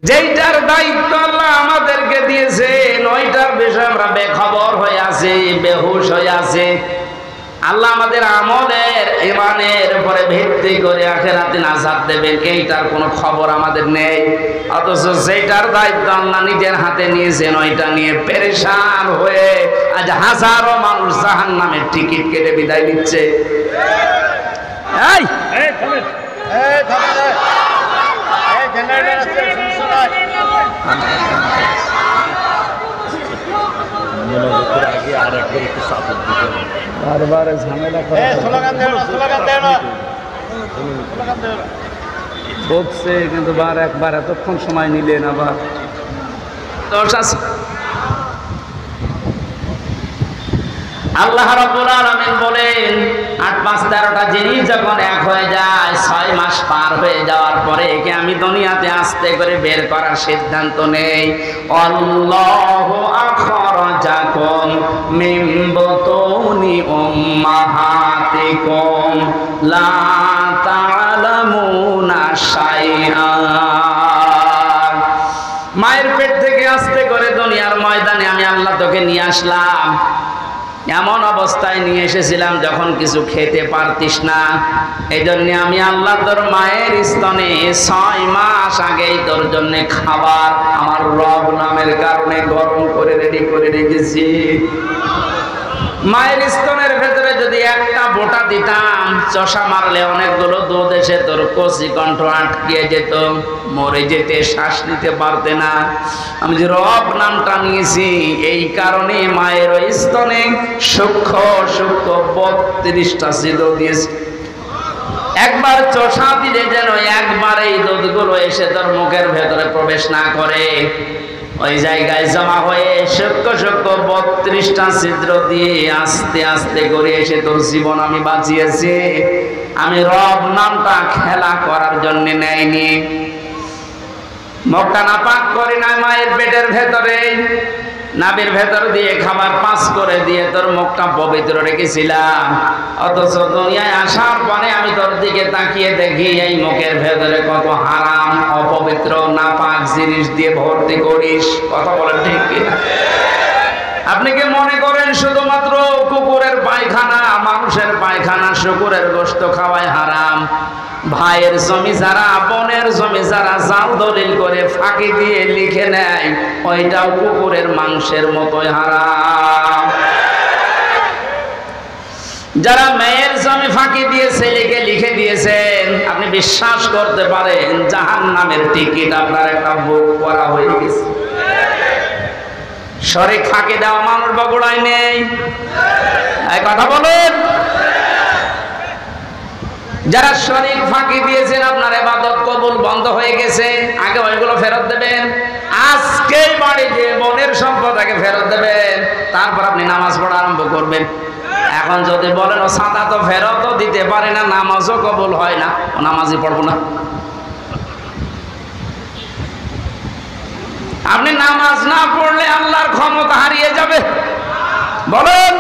যেইটার দায়িত্ব আল্লাহ আমাদেরকে দিয়েছেন ওইটার বিষয়ে আমরা বেখবর হয়ে আছি, বেহুশ হয়ে আছি। আল্লাহ আমাদের আমলের ঈমানের উপরে ভিত্তি করে আখিরাতে নাজাত দেবেন এইটার কোনো খবর আমাদের নেই। অথচ যেটার দায়িত্ব আল্লাহ নিজের হাতে নিয়েছেন ওইটা নিয়ে পেরেশান হয়ে আজ হাজারো মানুষ জাহান্নামের টিকিট কেটে বিদায় নিচ্ছে। বারবার ঝামেলা বলছে কিন্তু একবার এতক্ষণ সময় নিলেন আবার আল্লাহ রাব্বুল আলামিন বলেন ৮-৫-১৩টা জিনিস যখন এক হয়ে যায়, ৬ মাস পার হয়ে যাওয়ার পরে একে আমি দুনিয়াতে আস্তে করে বের করার সিদ্ধান্ত নেই। আল্লাহু আখরাজাকুম মিন বুতুনি উম্মাহাতিকুম লা তা'লামুনা শাইআ। মায়ের পেট থেকে আস্তে করে দুনিয়ার ময়দানে আমি আল্লাহ তোকে নিয়ে আসলাম। এমন অবস্থায় নিয়ে এসেছিলাম যখন কিছু খেতে পারতিস না। এই জন্য আমি আল্লাহ তোর মায়ের স্তনে ৬ মাস আগেই তোর জন্য খাবার আমার রব নামের কারণে গরম করে রেডি করে রেখেছি। মায়ের স্তনের ভেতরে যদি একটা বোটা দিতাম, চষা মারলে অনেকগুলো দুধ এসে তোর কচি কণ্ঠ আটকিয়ে যেত, মরে যেতে, শ্বাস নিতে পারতে না। আমি যে রব নামটা নিয়েছি এই কারণে মায়ের ওই স্তনে সূক্ষ্ম সূক্ষ্ম ৩২টা ছিদ্র দিয়েছি। একবার চষা দিলে যেন একবার এই দুধগুলো এসে তোর মুখের ভেতরে প্রবেশ না করে, ওই জায়গায় জমা হয়ে সূক্ষ্ম সূক্ষ্ম ৩২টা ছিদ্র দিয়ে আস্তে আস্তে করে এসে তোর জীবন আমি বাঁচিয়েছি। আমি রব নামটা খেলা করার জন্য নেয়নি। মুখটা নাপাক করি না, মায়ের পেটের ভেতরে নাভির ভেতর দিয়ে খাবার পাস করে দিয়ে তোর মুখটা পবিত্র রেখেছিলাম। অথচ দুনিয়ায় আসার পরে আমি তোর দিকে তাকিয়ে দেখি এই মুখের ভেতরে কত হারাম অপবিত্র নাপাক জিনিস দিয়ে ভর্তি করিস। কথা বলেন ঠিক কিনা? আপনি কি মনে করেন শুধুমাত্র কুকুরের পায়খানা, মানুষের পায়খানা, শুকুরের গোশত খাওয়ায় হারাম? ভাইয়ের জমি যারা, বোনের জমি যারা জাল দলিল করে ফাঁকি দিয়ে লিখে নেয় ওইটাও কুকুরের মাংসের মতোই হারাম। যারা মেয়ের জমি ফাঁকি দিয়ে ছেলেকে লিখে দিয়েছেন, আপনি বিশ্বাস করতে পারেন জাহান্নামের টিকিট আপনার একটা বুক করা হয়ে গেছে। শরীক ফাঁকি দেওয়া মানুষ বগুড়ায় নেই, এই কথা বলেন। যারা শরীক ফাঁকি দিয়েছেন আপনার ইবাদত কবুল বন্ধ হয়ে গেছে, আগে ওইগুলো ফেরত দেবেন। আজকেই বাড়িতে বোনের সম্পদ আগে ফেরত দেবেন, তারপর আপনি নামাজ পড়া আরম্ভ করবেন। এখন যদি বলেন ও সাদা তো ফেরতও দিতে পারে না, নামাজও কবুল হয় না, ও নামাজই পড়বো না। আপনি নামাজ না পড়লে আল্লাহর ক্ষমতা হারিয়ে যাবে। বলেন,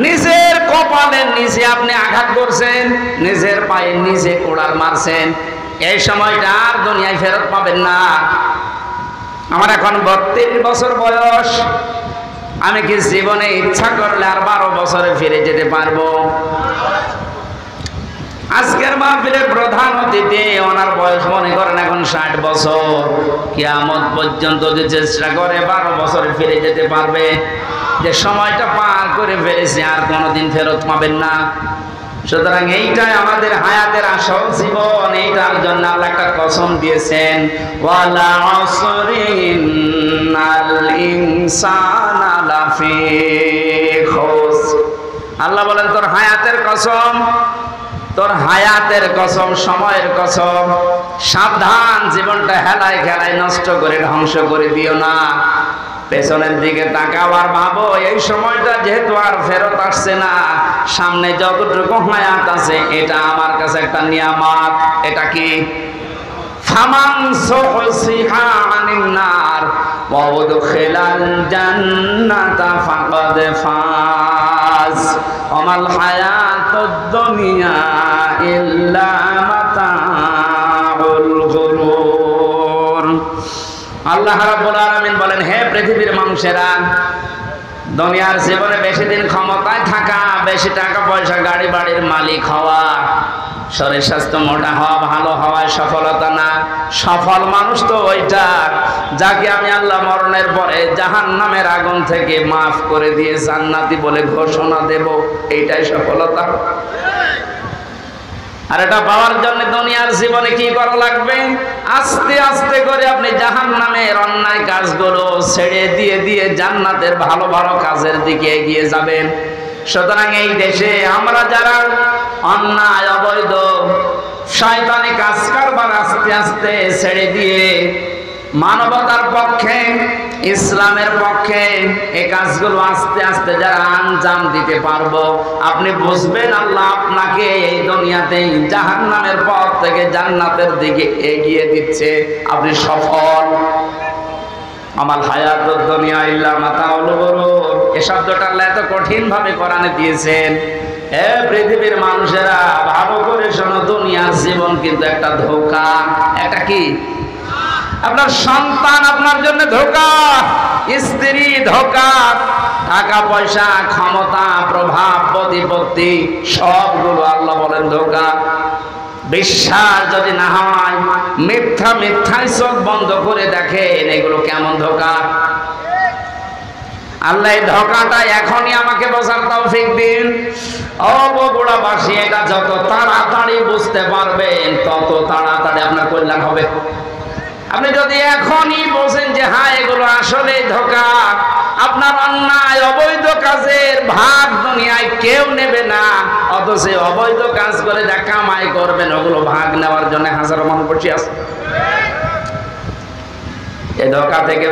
নিজের কপালের নিচে আপনি আঘাত করছেন, নিজের পায়ের নিচে কোড়াল মারছেন, এই সময়টা আর দুনিয়ায় ফেরত পাবেন না। আমার এখন ৩২ বছর বয়স, আমি কি জীবনে ইচ্ছা করলে আর ১২ বছরে ফিরে যেতে পারবো? আজকের মাহফিলের প্রধান অতিথি, ওনার বয়স মনে করেন এখন ৬০ বছর। কিয়ামত পর্যন্ত যে চেষ্টা করে ১২ বছরে ফিরে যেতে পারবে। যে সময়টা পার করে ফেলেছে আর কোনোদিন ফেরত পাবেন না। সুতরাং এইটাই আমাদের হায়াতের আসল জীবন। এইটার জন্য আল্লাহ একটা কসম দিয়েছেন, ওয়ালা আসরি ইন্নাল ইনসানা লাফি খুসর। আল্লাহ বলেন তোর হায়াতের কসম, তোর হায়াতের কসম, সময়ের কসম, সাবধান, জীবনটা হেলায় খেলায় নষ্ট করে ধ্বংস করে দিও না। পেছনের দিকে তাকাও আর ভাবো এই সময়টা যেহেতু আর ফেরত আসছে না, সামনে যতটুকু হায়াত আছে এটা আমার কাছে একটা নিয়ামত। এটা কি? ফামান সুহসিহা আনিন নার ওয়া উদখিলাল জান্নাতা ফাকাদ ফাজ ওয়া মাল হায়াতুদ দুনিয়া ইল্লা মাতাউল গুরুর। আল্লাহ রাব্বুল আলামিন বলেন, হে পৃথিবীর মানুষেরা, দুনিয়ার জীবনে বেশি দিন ক্ষমতায় থাকা, বেশি টাকা পয়সা গাড়ি বাড়ির মালিক হওয়া, শরীর স্বাস্থ্য মোটা হওয়া, ভালো হওয়ায় সফলতা না। সফল মানুষ তো ওইটা যাকে আমি আল্লাহ মরণের পরে জাহান্নামের আগুন থেকে মাফ করে দিয়ে জান্নাতি বলে ঘোষণা দেব, এইটাই সফলতা। আর এটা পাওয়ার জন্য দুনিয়ার জীবনে কি করা লাগবে? আস্তে আস্তে করে আপনি জাহান্নামের অন্যায় কাজগুলো ছেড়ে দিয়ে দিয়ে জান্নাতের ভালো ভালো কাজের দিকে এগিয়ে যাবেন। সুতরাং এই দেশে আমরা যারা অন্যায়, অবৈধ, শয়তানি কাজ কারবার আস্তে আস্তে ছেড়ে দিয়ে মানবতার পক্ষে, ইসলামের পক্ষে এই কাজগুলো আস্তে আস্তে যারা আঞ্জাম দিতে পারবো, আপনি বুঝবেন আল্লাহ আপনাকে এই দুনিয়াতেই জাহান্নামের পথ থেকে জান্নাতের দিকে এগিয়ে দিচ্ছে। আপনি সফল। আমার হায়াতুদ দুনিয়া ইল্লা মাতাউল গুরুর, এই শব্দটা আল্লাহ এত কঠিন ভাবে কোরআনে দিয়েছেন। হে পৃথিবীর মানুষেরা, ভালো করে শোনো, দুনিয়ার জীবন কিন্তু একটা ধোঁকা। একটা কি? আপনার সন্তান আপনার জন্য ধোঁকা, স্ত্রী ধোঁকা, টাকা পয়সা, ক্ষমতা, প্রভাব, প্রতিপত্তি সবগুলো আল্লাহ বলেন ধোঁকা। বিশ্বাস যদি না হয়, মিথ্যায় চোখ বন্ধ করে দেখেন এগুলো কেমন ধোঁকা। আল্লাহ এই ধোঁকাটা এখনই আমাকে বোঝার তৌফিক দিন। ও বগুড়াবাসী, এটা যত তাড়াতাড়ি বুঝতে পারবেন তত তাড়াতাড়ি আপনার কল্যাণ হবে। আপনি যদি এখনই বোঝেন যে হ্যাঁ এগুলো আসলে ধোঁকা, আপনার অন্যায় অবৈধ কাজের ভাগ দুনিয়ায় কেউ নেবে না, অথচ অবৈধ কাজ করে যা কামাই করবেন ওগুলো ভাগ নেওয়ার জন্য হাজারো মানুষ বসে আছে। এই ধোঁকা থেকে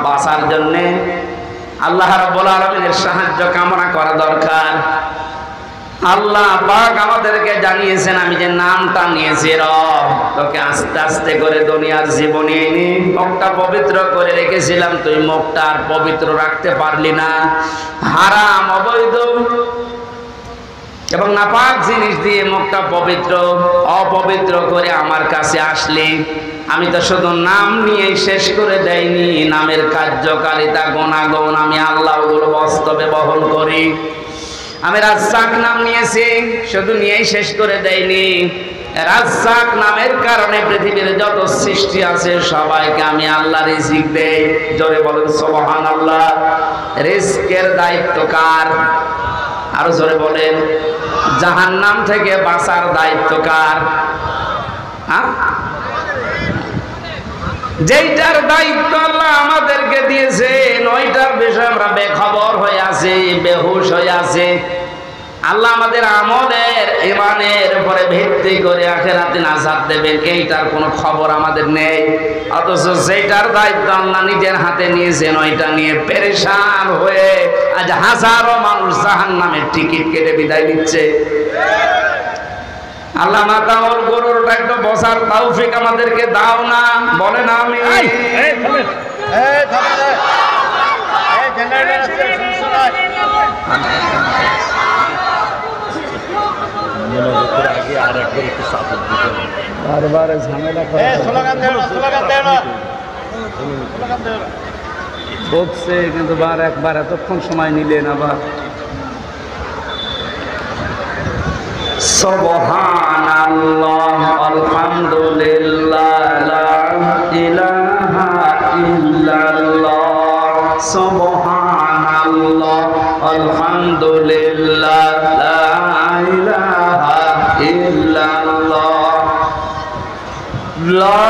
বাঁচার জন্য আল্লাহ রাব্বুল আলামিনের সাহায্য কামনা করা দরকার। আল্লাহ পাক আমাদেরকে জানিয়েছেন, আমি যে নামটা নিয়েছি রব, তোকে আস্তে আস্তে করে দুনিয়ার জীবনে এনে মুখটা পবিত্র করে রেখেছিলাম, তুই মুখটা আর পবিত্র রাখতে পারলি না। হারাম, অবৈধ এবং নাপাক জিনিস দিয়ে মুখটা পবিত্র অপবিত্র করে আমার কাছে আসলি। আমি তো শুধু নাম নিয়ে শেষ করে দেয়নি, নামের কার্যকারিতা, গুণাগুণ আমি আল্লাহ ওগুলো বাস্তবে বহন করি। আমি রাজ্জাক নাম নিয়েছি, শুধু নিয়েই শেষ করে দেয়নি। রাজ্জাক নামের কারণে পৃথিবীর যত সৃষ্টি আছে সবাইকে আমি আল্লাহ রিজিক দেই। জোরে বলেন সুবহানাল্লাহ। রিজকের দায়িত্ব কার? আরো জোরে বলেন। জাহান্নাম থেকে বাঁচার দায়িত্ব কার? যেইটার দায়িত্ব আল্লাহ আমাদেরকে দিয়েছেন ওইটার বিষয়ে আমরা বেখবর হয়ে আছি, বেহুশ হয়ে আছি। আল্লাহ আমাদের আমলের, ঈমানের উপরে ভিত্তি করে আখিরাতে নাজাত দেবেন, এইটার কোনো খবর আমাদের নেই। অথচ যেটার দায়িত্ব আল্লাহ নিজের হাতে নিয়েছেন ওইটা নিয়ে পেরেশান হয়ে আজ হাজারো মানুষ জাহান্নামের টিকিট কেটে বিদায় নিচ্ছে। আল্লাহ মাতাউল গুরুরটা একটু বসার তৌফিক আমাদেরকে দাও না, বলে না আমি। বারবার ঝামেলা বলছে কিন্তু একবার এতক্ষণ সময় নিলেন আবার। সুবহানাল্লাহ, আলহামদুলিল্লাহ, লা ইলাহা ইল্লাল্লাহ। সুবহানাল্লাহ, আলহামদুলিল্লাহ, লা ইলাহা ইল্লাল্লাহ। লা